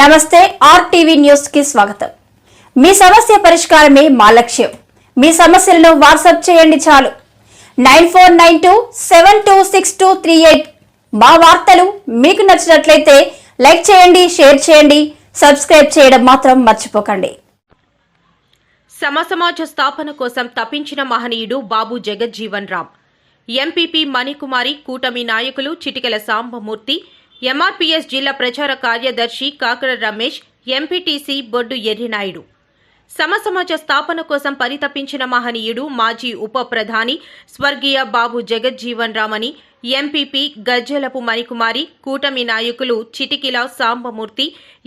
నమస్తే RTV news కి స్వాగతం. మీ సమస్య పరిష్కారమే మా లక్ష్యం. మీ సమస్యలను వాట్సాప్ చేయండి చాలు. 9492726238. మా వార్తలు మీకు నచ్చినట్లయితే లైక్ చేయండి, షేర్ చేయండి, సబ్స్క్రైబ్ చేయడం మాత్రం మర్చిపోకండి. సమాజ స్థాపన కోసం తపించిన మహనీయుడు బాబు జగజ్జీవన్ రామ్. ఎంపీపీ మణికుమారి, కూటమి నాయకులు చిటికెల సాంబమూర్తి, ఎంఆర్పీఎస్ జిల్లా ప్రచార కార్యదర్శి కాకర రమేష్, ఎంపీటీసీ బొడ్డు ఎర్రినాయుడు. సమాజ స్థాపన కోసం పరితపించిన మహనీయుడు మాజీ ఉప ప్రధాని స్వర్గీయ బాబు జగజ్జీవన్ రామ్ అని ఎంపీపీ గజ్జెలపు మణికుమారి, కూటమి నాయకులు చిటికిల సాంబమూర్తి,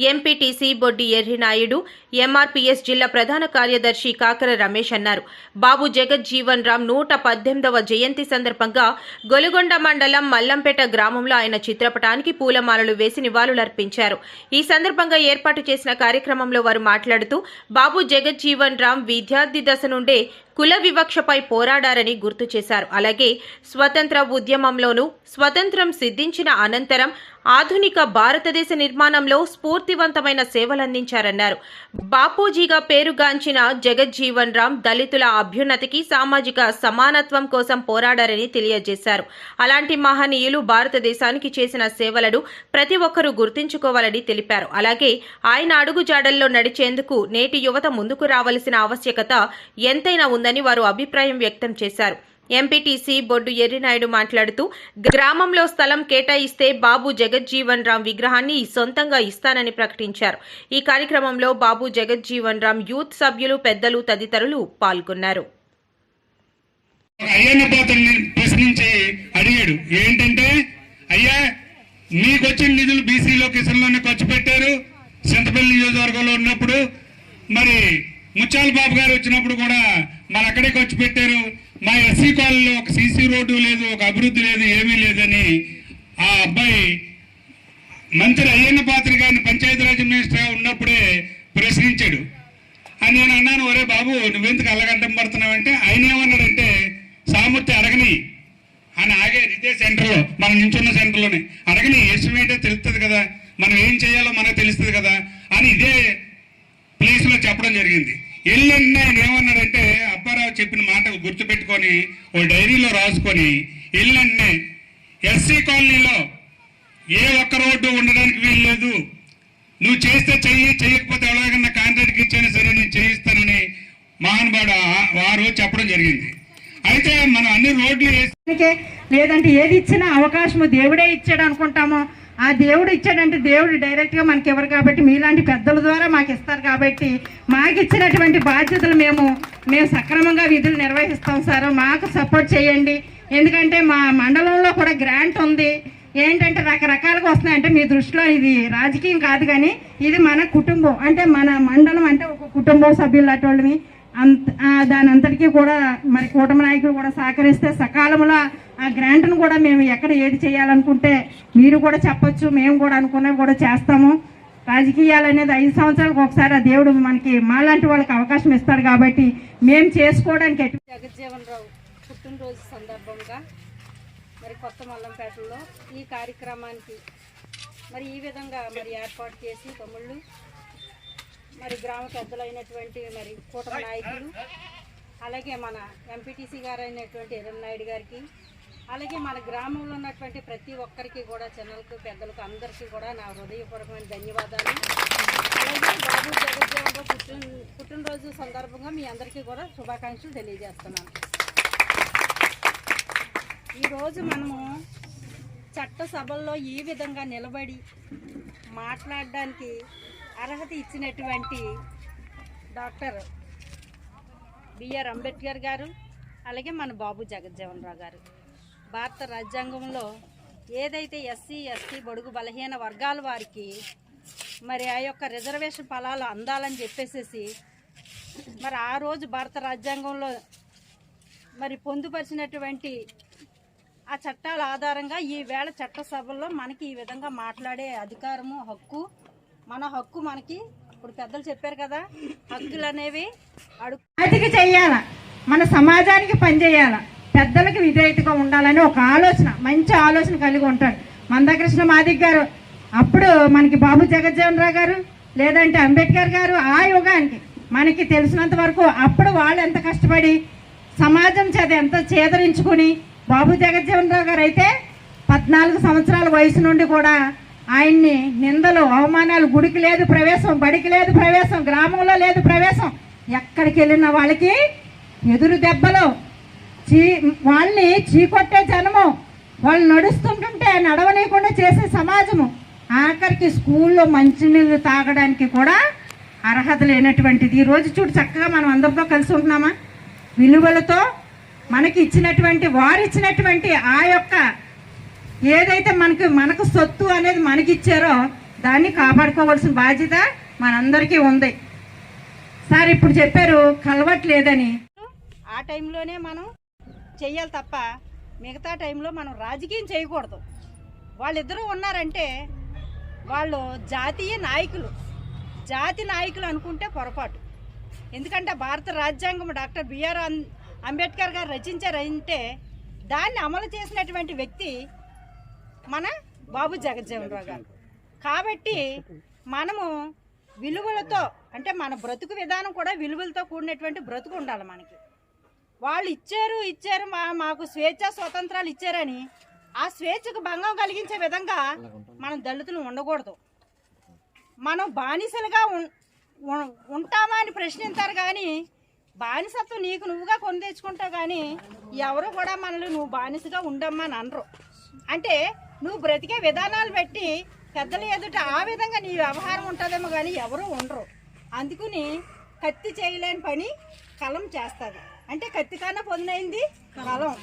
ఎంపీటీసీ బొడ్డి ఎర్రినాయుడు, ఎంఆర్పీఎస్ జిల్లా ప్రధాన కార్యదర్శి కాకర రమేష్ అన్నారు. బాబు జగజ్జీవన్ రామ్ 118వ జయంతి సందర్భంగా గొలుగొండ మండలం మల్లంపేట గ్రామంలో ఆయన చిత్రపటానికి పూలమాలలు వేసి నివాళులర్పించారు. ఈ సందర్భంగా ఏర్పాటు చేసిన కార్యక్రమంలో వారు మాట్లాడుతూ బాబు జగజ్జీవన్ రామ్ విద్యార్థి దశ నుండే కుల వివక్షపై పోరాడారని గుర్తు చేశారు. అలాగే స్వతంత్ర ఉద్యమంలోనూ స్వతంత్రం సిద్ధించిన అనంతరం ఆధునిక భారతదేశ నిర్మాణంలో స్ఫూర్తివంతమైన సేవలందించారన్నారు. బాపూజీగా పేరుగాంచిన జగజ్జీవన్ రామ్ దళితుల అభ్యున్నతికి, సామాజిక సమానత్వం కోసం పోరాడారని తెలియజేశారు. అలాంటి మహనీయులు భారతదేశానికి చేసిన సేవలను ప్రతి ఒక్కరూ గుర్తుంచుకోవాలని తెలిపారు. అలాగే ఆయన అడుగుజాడల్లో నడిచేందుకు నేటి యువత ముందుకు రావాల్సిన ఆవశ్యకత ఎంతైనా ఉందని వారు అభిప్రాయం వ్యక్తం చేశారు. ఎంపీటీసీ బొడ్డు ఎర్రినాయుడు మాట్లాడుతూ గ్రామంలో స్థలం కేటాయిస్తే బాబు జగజ్జీవన్ రామ్ విగ్రహాన్ని సొంతంగా ఇస్తానని ప్రకటించారు. ఈ కార్యక్రమంలో బాబు జగజ్జీవన్ రామ్ యూత్ సభ్యులు, పెద్దలు తదితరులు పాల్గొన్నారు. అడిగాడు ఏంటంటే, అయ్యా మీకు వచ్చిన నిధులు బీసీలో కిసన్లోనే ఖర్చు పెట్టారు. చింతపల్లి నియోజకవర్గంలో ఉన్నప్పుడు మరి ముత్యాల బాబు గారు వచ్చినప్పుడు కూడా మన అక్కడే ఖర్చు పెట్టారు. మా ఎస్సీ కాలనీలో ఒక సీసీ రోడ్డు లేదు, ఒక అభివృద్ధి లేదు, ఏమీ లేదని ఆ అబ్బాయి మంత్రి అయ్యన్న పాత్ర గారిని పంచాయతీరాజ్ మినిస్టర్గా ఉన్నప్పుడే ప్రశ్నించాడు. అని నేను అన్నాను, ఒరే బాబు నువ్వెందుకు అల్లగంటం పడుతున్నావంటే ఆయన ఏమన్నాడంటే, సామర్థ్యం అడగని అని ఆగారు. ఇదే సెంటర్లో, మనం నించున్న సెంటర్లోనే అడగని, ఎస్టిమేటే తెలుస్తుంది కదా, మనం ఏం చేయాలో మనకు తెలుస్తుంది కదా అని ఇదే ప్లేస్లో చెప్పడం జరిగింది. ఎల్లుండి ఆయన ఏమన్నాడంటే, అప్పారావు చెప్పిన మాట గుర్తుపెట్టుకొని ఓ డైరీలో రాసుకొని ఎల్లుండి ఎస్సీ కాలనీలో ఏ ఒక్క రోడ్డు ఉండడానికి వీల్లేదు, నువ్వు చేస్తే చెయ్యి, చెయ్యకపోతే ఎలాగన్నా కాంట్రాక్ట్కి ఇచ్చైనా సరే నేను చేయిస్తానని మహానుభావుడు వారు చెప్పడం జరిగింది. అయితే మనం అన్ని రోడ్లు లేదంటే ఏది ఇచ్చినా అవకాశము దేవుడే ఇచ్చాడు అనుకుంటామో, ఆ దేవుడు ఇచ్చాడంటే దేవుడు డైరెక్ట్గా మనకి ఇవ్వరు కాబట్టి మీలాంటి పెద్దల ద్వారా మాకు ఇస్తారు కాబట్టి మాకు ఇచ్చినటువంటి బాధ్యతలు మేము సక్రమంగా విధులు నిర్వహిస్తాం సార్. మాకు సపోర్ట్ చేయండి. ఎందుకంటే మా మండలంలో కూడా గ్రాంట్ ఉంది. ఏంటంటే రకరకాలుగా వస్తున్నాయంటే మీ దృష్టిలో ఇది రాజకీయం కాదు, కానీ ఇది మన కుటుంబం, అంటే మన మండలం అంటే ఒక కుటుంబం సభ్యులు అటోళ్ళని దాని అంతటికీ కూడా మరి కూటమి నాయకులు కూడా సహకరిస్తే సకాలంలో ఆ గ్రాంట్ను కూడా మేము ఎక్కడ ఏది చేయాలనుకుంటే మీరు కూడా చెప్పొచ్చు, మేము కూడా అనుకున్నవి కూడా చేస్తాము. రాజకీయాలు అనేది 5 సంవత్సరాలకు ఒకసారి ఆ దేవుడు మనకి మాలాంటి వాళ్ళకి అవకాశం ఇస్తాడు కాబట్టి మేము చేసుకోవడానికి. జగజ్జీవన్ రావు పుట్టినరోజు సందర్భంగా మరి కొత్త మల్లంపేటలో ఈ కార్యక్రమానికి మరి ఈ విధంగా మరి ఏర్పాటు చేసి తమ్ముళ్ళు మరి గ్రామ పెద్దలైనటువంటి మరి కూటమి నాయకులు, అలాగే మన ఎంపీటీసీ గారు అయినటువంటి ఎర్రనాయుడు గారికి, అలాగే మన గ్రామంలో ఉన్నటువంటి ప్రతి ఒక్కరికి కూడా చిన్నలకు పెద్దలకు అందరికీ కూడా నా హృదయపూర్వకమైన ధన్యవాదాలు. అలాగే బాబు జగజ్జీవన్ రావు పుట్టినరోజు సందర్భంగా మీ అందరికీ కూడా శుభాకాంక్షలు తెలియజేస్తున్నాను. ఈరోజు మనము చట్టసభల్లో ఈ విధంగా నిలబడి మాట్లాడడానికి అర్హత ఇచ్చినటువంటి డాక్టర్ బిఆర్ అంబేద్కర్ గారు, అలాగే మన బాబు జగజ్జీవన్ రావు గారు భారత రాజ్యాంగంలో ఏదైతే ఎస్సీ, ఎస్టీ, బడుగు బలహీన వర్గాల వారికి మరి ఆ యొక్క రిజర్వేషన్ ఫలాలు అందాలని చెప్పేసి మరి ఆ రోజు భారత రాజ్యాంగంలో మరి పొందుపరిచినటువంటి ఆ చట్టాల ఆధారంగా ఈవేళ చట్టసభల్లో మనకి ఈ విధంగా మాట్లాడే అధికారము, హక్కు, మన హక్కు మనకి ఇప్పుడు పెద్దలు చెప్పారు కదా, హక్కులు అనేవి అడుగు చెయ్యాల, మన సమాజానికి పనిచేయాల, పెద్దలకు విధేయతగా ఉండాలని ఒక ఆలోచన, మంచి ఆలోచన కలిగి ఉంటాడు. మందకృష్ణ మాదిక్ గారు అప్పుడు మనకి బాబు జగజ్జీవన్ రావు గారు లేదంటే అంబేద్కర్ గారు ఆ యుగానికి మనకి తెలిసినంత వరకు అప్పుడు వాళ్ళు ఎంత కష్టపడి సమాజం చేత ఎంత చేదరించుకుని, బాబు జగజ్జీవన్ రావు గారు అయితే 14 సంవత్సరాల వయసు నుండి కూడా ఆయన్ని నిందలు అవమానాలు, గుడికి లేదు ప్రవేశం, బడికి లేదు ప్రవేశం, గ్రామంలో లేదు ప్రవేశం, ఎక్కడికి వెళ్ళిన వాళ్ళకి ఎదురు దెబ్బలు, వాళ్ళని చీకొట్టే జనము, వాళ్ళు నడుస్తుంటుంటే నడవనీయకుండా చేసే సమాజము, ఆఖరికి స్కూల్లో మంచినీళ్ళు తాగడానికి కూడా అర్హత లేనటువంటిది. ఈరోజు చూడు చక్కగా మనం అందరితో కలిసి ఉంటున్నామా, విలువలతో మనకి ఇచ్చినటువంటి వారు ఇచ్చినటువంటి ఆ యొక్క ఏదైతే మనకు సొత్తు అనేది మనకి ఇచ్చారో దాన్ని కాపాడుకోవాల్సిన బాధ్యత మనందరికీ ఉంది. సార్ ఇప్పుడు చెప్పారు కలవట్లేదని, ఆ టైంలోనే మనం చెయ్యాలి తప్ప మిగతా టైంలో మనం రాజకీయం చేయకూడదు. వాళ్ళిద్దరూ ఉన్నారంటే వాళ్ళు జాతీయ నాయకులు, జాతి నాయకులు అనుకుంటే పొరపాటు. ఎందుకంటే భారత రాజ్యాంగం డాక్టర్ బిఆర్ అంబేద్కర్ గారు రచించారంటే దాన్ని అమలు చేసినటువంటి వ్యక్తి మన బాబు జగజ్జీవన్ రావు గారు. కాబట్టి మనము విలువలతో, అంటే మన బ్రతుకు విధానం కూడా విలువలతో కూడినటువంటి బ్రతుకు ఉండాలి మనకి. వాళ్ళు ఇచ్చారు మాకు స్వేచ్ఛ స్వతంత్రాలు ఇచ్చారని ఆ స్వేచ్ఛకు భంగం కలిగించే విధంగా మనం దళితులు ఉండకూడదు. మనం బానిసలుగా ఉంటామా అని ప్రశ్నిస్తారు కానీ బానిసత్వం నీకు నువ్వుగా కొని తెచ్చుకుంటావు కానీ ఎవరు కూడా మనల్ని నువ్వు బానిసగా ఉండమ్మా అని అనరు. అంటే నువ్వు బ్రతికే విధానాలు బట్టి పెద్దలు ఎదుట ఆ విధంగా నీ వ్యవహారం ఉంటుందేమో కానీ ఎవరు ఉండరు. అందుకుని కత్తి చేయలేని పని కలం చేస్తుంది. అంటే కత్తి కన్నా పొందైంది కలం.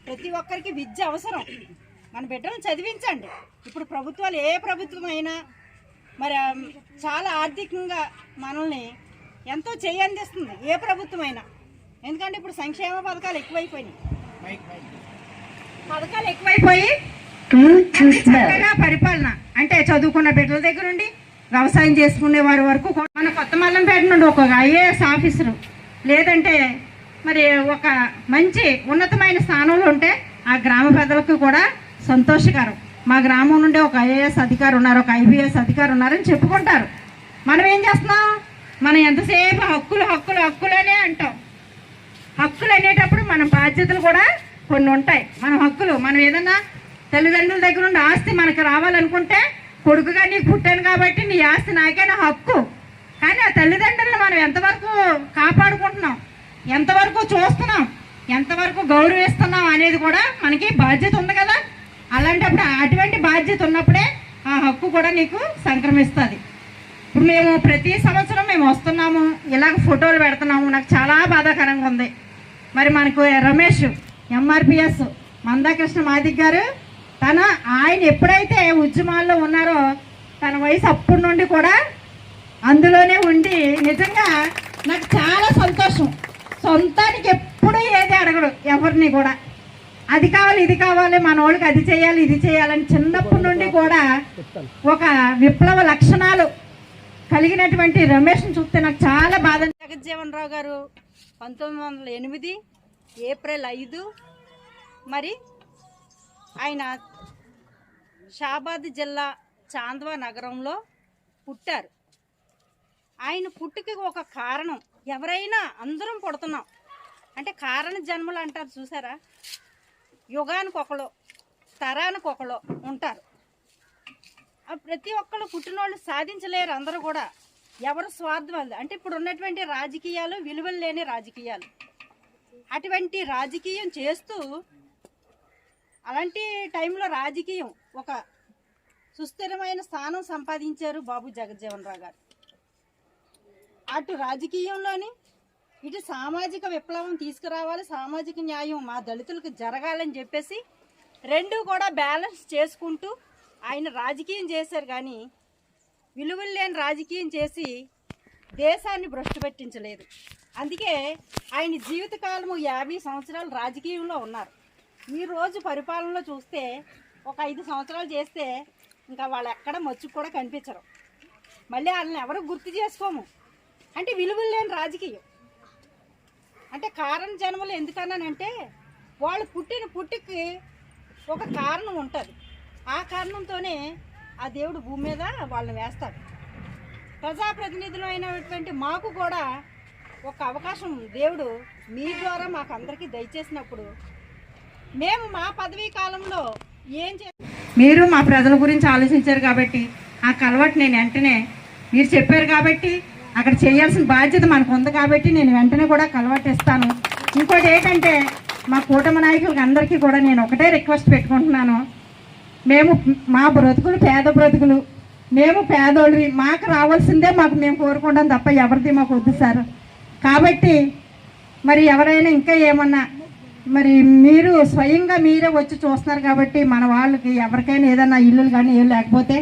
ప్రతి ఒక్కరికి విద్య అవసరం. మన బిడ్డలను చదివించండి. ఇప్పుడు ప్రభుత్వాలు ఏ ప్రభుత్వం అయినా మరి చాలా ఆర్థికంగా మనల్ని ఎంతో చేయందిస్తుంది ఏ ప్రభుత్వం అయినా. ఎందుకంటే ఇప్పుడు సంక్షేమ పథకాలు ఎక్కువైపోయి చక్కగా పరిపాలన, అంటే చదువుకున్న బిడ్డల దగ్గర నుండి వ్యవసాయం చేసుకునే వారి వరకు మన కొత్త మల్లంపేట నుండి ఒక ఐఏఎస్ ఆఫీసరు లేదంటే మరి ఒక మంచి ఉన్నతమైన స్థానంలో ఉంటే ఆ గ్రామ పెద్దలకు కూడా సంతోషకరం. మా గ్రామం నుండి ఒక ఐఏఎస్ అధికారి ఉన్నారు, ఒక ఐపీఎస్ అధికారి ఉన్నారని చెప్పుకుంటారు. మనం ఏం చేస్తున్నాం, మనం ఎంతసేపు హక్కులనే అంటాం. హక్కులు అనేటప్పుడు మన బాధ్యతలు కూడా కొన్ని ఉంటాయి. మన హక్కులు, మనం ఏదన్నా తల్లిదండ్రుల దగ్గర నుండి ఆస్తి మనకు రావాలనుకుంటే కొడుకుగా నీకు పుట్టాను కాబట్టి నీ ఆస్తి నాకేనా హక్కు. కానీ ఆ తల్లిదండ్రులను మనం ఎంతవరకు కాపాడుకుంటున్నాం, ఎంతవరకు చూస్తున్నాం, ఎంతవరకు గౌరవిస్తున్నాం అనేది కూడా మనకి బాధ్యత ఉంది కదా. అలాంటప్పుడు అటువంటి బాధ్యత ఉన్నప్పుడే ఆ హక్కు కూడా నీకు సంక్రమిస్తుంది. ఇప్పుడు మేము ప్రతి సంవత్సరం మేము వస్తున్నాము, ఇలాగ ఫోటోలు పెడుతున్నాము. నాకు చాలా బాధాకరంగా ఉంది. మరి మనకు రమేష్ ఎంఆర్పిఎస్ మందాకృష్ణ మాదిక్ గారు ఆయన ఎప్పుడైతే ఉద్యమాల్లో ఉన్నారో తన వయసు అప్పటి నుండి కూడా అందులోనే ఉండి నిజంగా నాకు చాలా సంతోషం. సొంతానికి ఎప్పుడూ ఏది అడగడు ఎవరిని కూడా. అది కావాలి ఇది కావాలి, మన వాళ్ళకి అది చేయాలి ఇది చేయాలని చిన్నప్పటి నుండి కూడా ఒక విప్లవ లక్షణాలు కలిగినటువంటి రమేష్ని చూస్తే నాకు చాలా బాధ. జగజ్జీవన్ రావు గారు 1908 ఏప్రిల్ 5 మరి ఆయన షాబాద్ జిల్లా చాంద్వా నగరంలో పుట్టారు. ఆయన పుట్టుకి ఒక కారణం, ఎవరైనా అందరం పుడుతున్నాం అంటే కారణ జన్మలు అంటారు చూసారా. యుగానికి ఒకళ్ళు, తరానికి ఒకళ్ళు ఉంటారు. ప్రతి ఒక్కళ్ళు పుట్టినోళ్ళు సాధించలేరు. అందరూ కూడా ఎవరు స్వార్థం అంటే ఇప్పుడు ఉన్నటువంటి రాజకీయాలు విలువలు లేని రాజకీయాలు. అటువంటి రాజకీయం చేస్తూ అలాంటి టైంలో రాజకీయం ఒక సుస్థిరమైన స్థానం సంపాదించారు బాబు జగజ్జీవన్ రావు గారు. అటు రాజకీయంలోని ఇటు సామాజిక విప్లవం తీసుకురావాలి, సామాజిక న్యాయం మా దళితులకు జరగాలని చెప్పేసి రెండు కూడా బ్యాలెన్స్ చేసుకుంటూ ఆయన రాజకీయం చేశారు. కానీ విలువలు లేని రాజకీయం చేసి దేశాన్ని భ్రష్టు పట్టించలేదు. అందుకే ఆయన జీవితకాలము 50 సంవత్సరాలు రాజకీయంలో ఉన్నారు. ఈరోజు పరిపాలనలో చూస్తే ఒక 5 సంవత్సరాలు చేస్తే ఇంకా వాళ్ళు ఎక్కడ మచ్చుకు కూడా కనిపించరు. మళ్ళీ వాళ్ళని ఎవరు గుర్తు చేసుకోము. అంటే విలువలు లేని రాజకీయం. అంటే కారణ జన్మలు ఎందుకన్నానంటే వాళ్ళు పుట్టికి ఒక కారణం ఉంటుంది. ఆ కారణంతోనే ఆ దేవుడు భూమి మీద వాళ్ళని వేస్తాడు. ప్రజాప్రతినిధులు అయినటువంటి మాకు కూడా ఒక అవకాశం దేవుడు మీ ద్వారా మాకు అందరికీ దయచేసినప్పుడు మేము మా పదవీ కాలంలో ఏం మీరు మా ప్రజల గురించి ఆలోచించారు కాబట్టి ఆ కలవట్ నేను వెంటనే మీరు చెప్పారు కాబట్టి అక్కడ చేయాల్సిన బాధ్యత మనకు ఉంది కాబట్టి నేను వెంటనే కూడా కలవట్ ఇస్తాను. ఇంకోటి ఏంటంటే మా కూటమి నాయకులకి అందరికీ కూడా నేను ఒకటే రిక్వెస్ట్ పెట్టుకుంటున్నాను. మేము మా బ్రతుకులు పేద బ్రతుకులు, మేము పేదోళ్ళవి, మాకు రావాల్సిందే మాకు మేము కోరుకుంటాం తప్ప ఎవరిది మాకు వద్దు సార్. కాబట్టి మరి ఎవరైనా ఇంకా ఏమన్నా మరి మీరు స్వయంగా మీరే వచ్చి చూస్తున్నారు కాబట్టి మన వాళ్ళకి ఎవరికైనా ఏదైనా ఇల్లులు కానీ ఏం లేకపోతే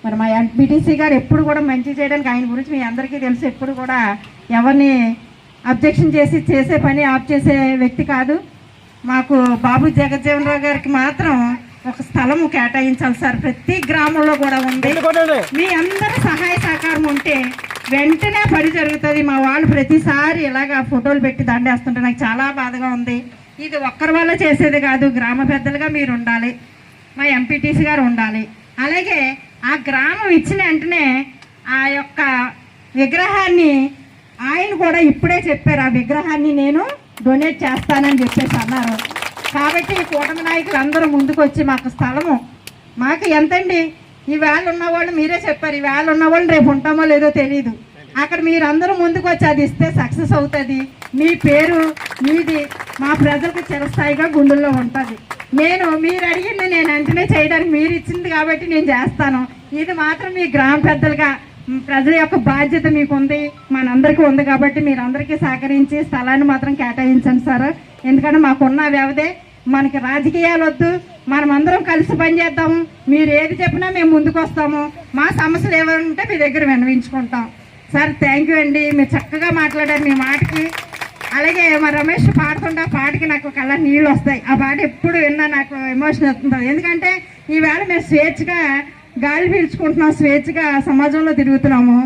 మరి మా ఎంపీటీసీ గారు ఎప్పుడు కూడా మంచి చేయడానికి ఆయన గురించి మీ అందరికీ తెలుసు. ఎప్పుడు కూడా ఎవరిని అబ్జెక్షన్ చేసే పని ఆఫ్ చేసే వ్యక్తి కాదు. మాకు బాబు జగజ్జీవన్ రావు గారికి మాత్రం ఒక స్థలము కేటాయించాలి సార్. ప్రతి గ్రామంలో కూడా ఉంది. మీ అందరి సహాయ సహకారం ఉంటే వెంటనే పని జరుగుతుంది. మా వాళ్ళు ప్రతిసారి ఇలాగా ఫోటోలు పెట్టి దండేస్తుంటే నాకు చాలా బాధగా ఉంది. ఇది ఒక్కరి వల్ల చేసేది కాదు. గ్రామ పెద్దలుగా మీరు ఉండాలి, మా ఎంపీటీసీ గారు ఉండాలి. అలాగే ఆ గ్రామం ఇచ్చిన వెంటనే ఆ యొక్క విగ్రహాన్ని ఆయన కూడా ఇప్పుడే చెప్పారు, ఆ విగ్రహాన్ని నేను డొనేట్ చేస్తానని చెప్పేసి అన్నారు. కాబట్టి కూటమి నాయకులు అందరూ ముందుకు వచ్చి మాకు స్థలము మాకు ఎంతండి, ఈవేళ ఉన్నవాళ్ళు మీరే చెప్పారు, ఈవేళ ఉన్నవాళ్ళు రేపు ఉంటామో లేదో తెలియదు. అక్కడ మీరందరూ ముందుకు వచ్చి అది ఇస్తే సక్సెస్ అవుతుంది. మీ పేరు మీది మా ప్రజలకు చిరస్థాయిగా గుండెల్లో ఉంటుంది. మీరు అడిగింది నేను వెంటనే చేయడానికి మీరు ఇచ్చింది కాబట్టి నేను చేస్తాను. ఇది మాత్రం మీ గ్రామ పెద్దలుగా ప్రజల యొక్క బాధ్యత మీకు ఉంది, మనందరికీ ఉంది. కాబట్టి మీరందరికీ సహకరించి స్థలాన్ని మాత్రం కేటాయించండి సార్. ఎందుకంటే మాకున్న వ్యవధే, మనకి రాజకీయాలు వద్దు, మనం అందరం కలిసి పనిచేద్దాము. మీరు ఏది చెప్పినా మేము ముందుకు వస్తాము. మా సమస్యలు ఏమైనా ఉంటే మీ దగ్గర విన్నవించుకుంటాం సార్. థ్యాంక్ యూ అండి, మీరు చక్కగా మాట్లాడారు మీ మాటకి. అలాగే మా రమేష్ పాడుతుంటే ఆ పాటకి నాకు కళ్ళ నీళ్ళు వస్తాయి. ఆ పాట ఎప్పుడు విన్నా నాకు ఎమోషన్ వస్తుంది. ఎందుకంటే ఈవేళ మేము స్వేచ్ఛగా గాలి పీల్చుకుంటున్నాం, స్వేచ్ఛగా సమాజంలో తిరుగుతున్నాము.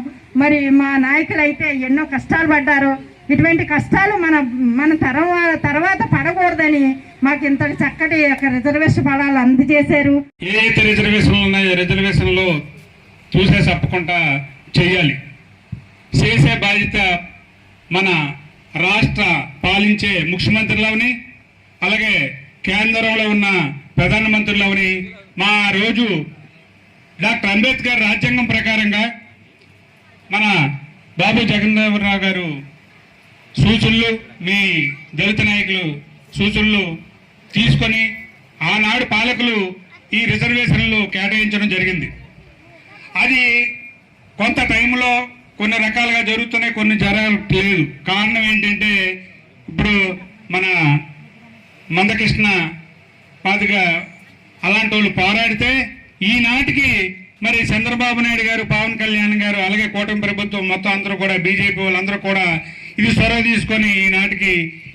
మరి మా నాయకులు అయితే ఎన్నో కష్టాలు పడ్డారు. ఇటువంటి కష్టాలు మన తర్వాత పడకూడదని మాకు ఇంత చక్కటి రిజర్వేషన్ ఫలాలు అందజేశారు. ఏదైతే రిజర్వేషన్లు ఉన్నాయో రిజర్వేషన్లు చూసే తప్పకుండా చెయ్యాలి. చేసే బాధ్యత మన రాష్ట్ర పాలించే ముఖ్యమంత్రులవని, అలాగే కేంద్రంలో ఉన్న ప్రధానమంత్రులవని, మా రోజు డాక్టర్ అంబేద్కర్ రాజ్యాంగం ప్రకారంగా మన బాబు జగన్మోహన్ రావు గారు సూచనలు, మీ దళిత నాయకులు సూచనలు తీసుకొని ఆనాడు పాలకులు ఈ రిజర్వేషన్లు కేటాయించడం జరిగింది. అది కొంత టైంలో కొన్ని రకాలుగా జరుగుతున్నాయి, కొన్ని జరగట్లేదు. కారణం ఏంటంటే ఇప్పుడు మన మందకృష్ణ మాదిగ అలాంటి వాళ్ళు పోరాడితే ఈనాటికి మరి చంద్రబాబు నాయుడు గారు, పవన్ కళ్యాణ్ గారు, అలాగే కూటమి ప్రభుత్వం మొత్తం అందరూ కూడా బీజేపీ వాళ్ళందరూ కూడా ఇది చొరవ తీసుకొని ఈనాటికి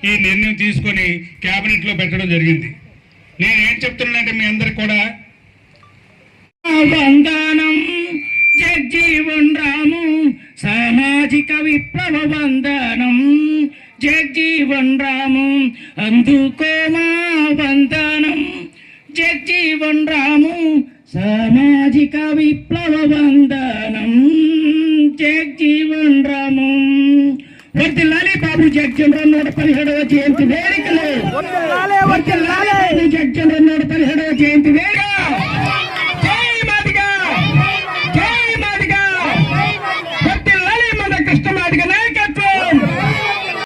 ఈ నిర్ణయం తీసుకొని కేబినెట్ లో పెట్టడం జరిగింది. నేనేం చెప్తున్నానంటే మీ అందరికి కూడా వందనం జగ్జీవన్ రాము, సామాజిక విప్లవ వందనం జగ్జీవన్ రాము, అందుకోమా వందనం జగ్జీవన్ రాము, సామాజిక విప్లవ వందనం జగ్జీవన్ రాము. వర్ధిల్లాలి బాబు జగ్జీవన్ రామ్ 117వ జయంతి వేడుకలు, వర్ధిల్లాలి బాబు జగ్జీవన్ రామ్ 117వ జయంతి వేడుకలు.